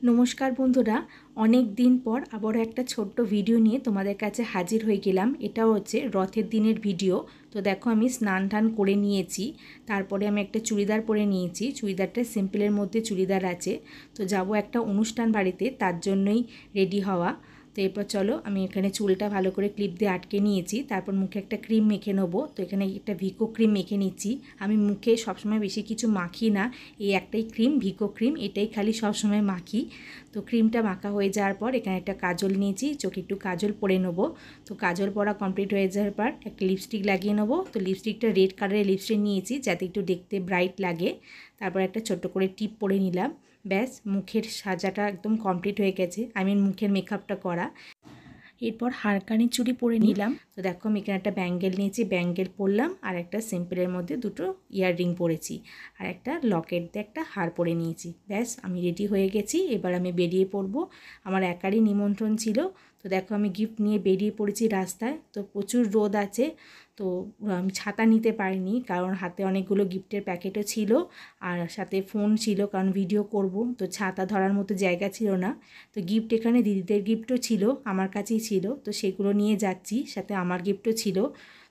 নমস্কার বন্ধুরা, অনেক দিন পর আবার একটা ছোট্ট ভিডিও নিয়ে তোমাদের কাছে হাজির হয়ে গেলাম। এটা হচ্ছে রথের দিনের ভিডিও। তো দেখো আমি স্নান টান করে নিয়েছি, তারপরে আমি একটা চুড়িদার পরে নিয়েছি। চুড়িদারটা সিম্পলের মধ্যে চুড়িদার আছে। তো যাব একটা অনুষ্ঠান বাড়িতে, তার জন্যই রেডি হওয়া। তো এরপর চলো, আমি এখানে চুলটা ভালো করে ক্লিপ দিয়ে আটকে নিয়েছি, তারপর মুখে একটা ক্রিম মেখে নেবো। তো এখানে একটা ভিকো ক্রিম মেখে নিচ্ছি। আমি মুখে সবসময় বেশি কিছু মাখি না, এই একটাই ক্রিম, ভিকো ক্রিম, এটাই খালি সবসময় মাখি। তো ক্রিমটা মাখা হয়ে যাওয়ার পর এখানে একটা কাজল নিয়েছি, চোখে একটু কাজল পরে নেবো। তো কাজল পরা কমপ্লিট হয়ে যাওয়ার পর একটা লিপস্টিক লাগিয়ে নেবো। তো লিপস্টিকটা রেড কালারের লিপস্টিক নিয়েছি, যাতে একটু দেখতে ব্রাইট লাগে। তারপর একটা ছোট্ট করে টিপ পরে নিলাম। ব্যাস, মুখের সাজাটা একদম কমপ্লিট হয়ে গেছে, মুখের মেকআপটা করা। এরপর হারকানি চুড়ি পরে নিলাম। তো দেখো আমি এখানে একটা ব্যাঙ্গেল নিয়েছি, ব্যাঙ্গেল পরলাম, আর একটা সিম্পলের মধ্যে দুটো ইয়াররিং পরেছি, আর একটা লকেট দিয়ে একটা হার পরে নিয়েছি। ব্যাস, আমি রেডি হয়ে গেছি। এবার আমি বেরিয়ে পড়বো। আমার একারই নিমন্ত্রণ ছিল। তো দেখো আমি গিফট নিয়ে বেরিয়ে পড়েছি রাস্তায়। তো প্রচুর রোদ আছে, তো আমি ছাতা নিতে পারিনি, কারণ হাতে অনেকগুলো গিফটের প্যাকেটও ছিল, আর সাথে ফোন ছিল, কারণ ভিডিও করব। তো ছাতা ধরার মতো জায়গা ছিল না। তো গিফট এখানে দিদিদের গিফটও ছিল, আমার কাছেই ছিল, তো সেগুলো নিয়ে যাচ্ছি, সাথে আমার গিফটও ছিল।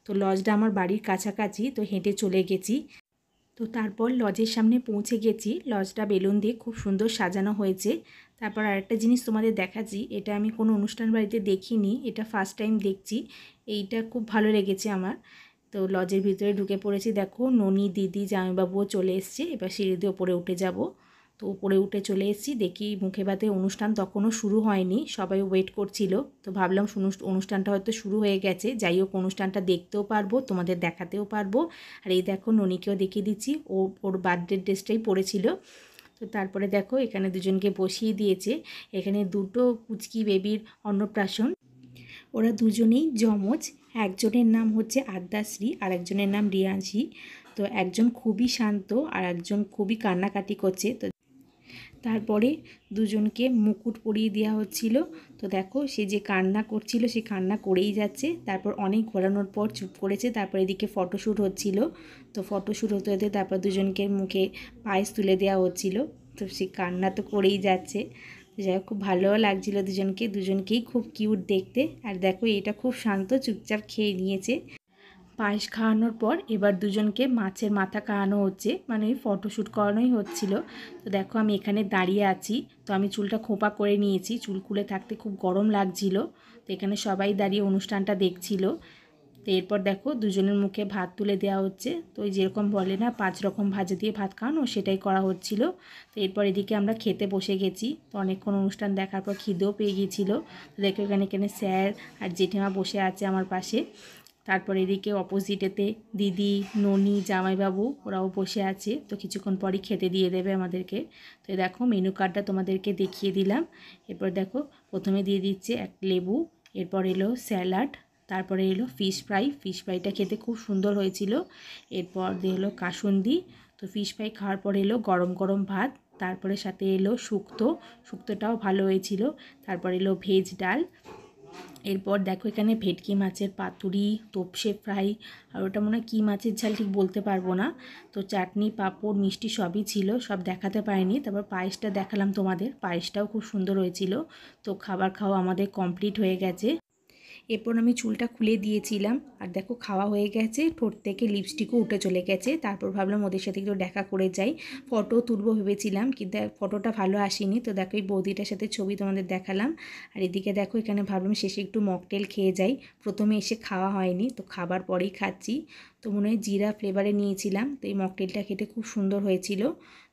তো লজটা আমার বাড়ির কাছাকাছি, তো হেঁটে চলে গেছি। তো তারপর লজের সামনে পৌঁছে গেছি। লজটা বেলুন দিয়ে খুব সুন্দর সাজানো হয়েছে। তারপর আরেকটা জিনিস তোমাদের দেখাচ্ছি, এটা আমি কোনো অনুষ্ঠান বাড়িতে দেখিনি, এটা ফার্স্ট টাইম দেখছি। এইটা খুব ভালো লেগেছে আমার। তো লজের ভিতরে ঢুকে পড়েছি। দেখো ননি, দিদি, জামাইবাবুও চলে এসছে। এবার সিঁড়ি দিয়ে ওপরে উঠে যাব। তো উপরে উঠে চলে এসেছি, দেখি মুখে ভাতে অনুষ্ঠান তখনও শুরু হয়নি, সবাই ওয়েট করছিল। তো ভাবলাম অনুষ্ঠানটা হয়তো শুরু হয়ে গেছে, যাই হোক অনুষ্ঠানটা দেখতেও পারবো, তোমাদের দেখাতেও পারবো। আর এই দেখো ননিকেও দেখিয়ে দিচ্ছি, ওর বার্থডে ড্রেসটাই পরেছিল। তো তারপরে দেখো এখানে দুজনকে বসিয়ে দিয়েছে। এখানে দুটো পুচকি বেবির অন্নপ্রাশন, ওরা দুজনেই যমজ। একজনের নাম হচ্ছে আদ্যাশ্রী, আর একজনের নাম রিয়াংশী। তো একজন খুবই শান্ত, আর একজন খুবই কান্নাকাটি করছে। তো তারপরে দুজনকে মুকুট পরিয়ে দেওয়া হচ্ছিল। তো দেখো সে যে কান্না করছিল, সে কান্না করেই যাচ্ছে। তারপর অনেক ঘোরানোর পর চুপ করেছে। তারপর এদিকে ফটোশ্যুট হচ্ছিল। তো ফটোশ্যুট হতে হতে তারপর দুজনকে মুখে পায়েস তুলে দেওয়া হচ্ছিল। তো সে কান্না তো করেই যাচ্ছে। যাই হোক, খুব ভালোও লাগছিলো দুজনকেই খুব কিউট দেখতে। আর দেখো এটা খুব শান্ত, চুপচাপ খেয়ে নিয়েছে। পায়েস খাওয়ানোর পর এবার দুজনকে মাছের মাথা খাওয়ানো হচ্ছে, মানে ফটোশ্যুট করানোই হচ্ছিল। তো দেখো আমি এখানে দাঁড়িয়ে আছি। তো আমি চুলটা খোঁপা করে নিয়েছি, চুল খুলে থাকতে খুব গরম লাগছিল। তো এখানে সবাই দাঁড়িয়ে অনুষ্ঠানটা দেখছিল। তো এরপর দেখো দুজনের মুখে ভাত তুলে দেওয়া হচ্ছে। তো ওই যেরকম বলে না 5 রকম ভাজা দিয়ে ভাত খাওয়ানো, সেটাই করা হচ্ছিল। তো এরপর এদিকে আমরা খেতে বসে গেছি। তো অনেকক্ষণ অনুষ্ঠান দেখার পর খিদেও পেয়ে গিয়েছিলো। তো দেখো এখানে স্যার আর জেঠিমা বসে আছে আমার পাশে। তারপর এদিকে অপোজিটেতে দিদি, ননি, জামাইবাবু ওরাও বসে আছে। তো কিছুক্ষণ পরই খেতে দিয়ে দেবে আমাদেরকে। তো দেখো মেনু কার্ডটা তোমাদেরকে দেখিয়ে দিলাম। এরপর দেখো প্রথমে দিয়ে দিচ্ছে এক লেবু, এরপর এলো স্যালাড, তারপরে এলো ফিশ ফ্রাই। ফিশ ফ্রাইটা খেতে খুব সুন্দর হয়েছিল। এরপর দিয়ে এলো কাসুন্দি। তো ফিশ ফ্রাই খাওয়ার পর এলো গরম গরম ভাত, তারপরে সাথে এলো শুক্তোটাও ভালো হয়েছিল। তারপর এলো ভেজ ডাল। এরপর দেখো এখানে ভেটকি মাছের পাতুরি, তোপসে ফ্রাই, আর ওটা মনে হয় কী মাছের ঝাল ঠিক বলতে পারবো না। তো চাটনি, পাঁপড়, মিষ্টি সবই ছিল, সব দেখাতে পারিনি। তারপর পায়েসটা দেখালাম তোমাদের, পায়েসটাও খুব সুন্দর হয়েছিল। তো খাবার খাওয়া আমাদের কমপ্লিট হয়ে গেছে। এরপর আমি চুলটা খুলে দিয়েছিলাম, আর দেখো খাওয়া হয়ে গেছে, ঠোঁট থেকে লিপস্টিকও উঠে চলে গেছে। তারপর ভাবলাম ওদের সাথে একটু দেখা করে যাই, ফটো তুলবো ভেবেছিলাম, কিন্তু ফটোটা ভালো আসেনি। তো দেখো এই বৌদিটার সাথে ছবি তোমাদের দেখালাম। আর এদিকে দেখো এখানে ভাবলাম শেষে একটু মকটেল খেয়ে যাই, প্রথমে এসে খাওয়া হয়নি, তো খাবার পরেই খাচ্ছি। তো মনে হয় জিরা ফ্লেভারে নিয়েছিলাম। তো এই মকটেলটা খেতে খুব সুন্দর হয়েছিল।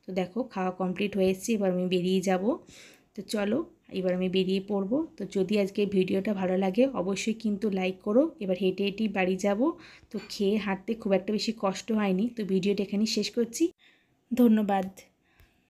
তো দেখো খাওয়া কমপ্লিট হয়ে এসেছি, এবার আমি বেরিয়ে যাব। তো চলো এবার আমি বেরিয়ে পড়ব। তো যদি আজকে ভিডিওটা ভালো লাগে অবশ্যই কিন্তু লাইক করো। এবার হেঁটে হেঁটেই বাড়ি যাব। তো খেয়ে হাঁটতে খুব একটা বেশি কষ্ট হয়নি। তো ভিডিওটা এখানেই শেষ করছি। ধন্যবাদ।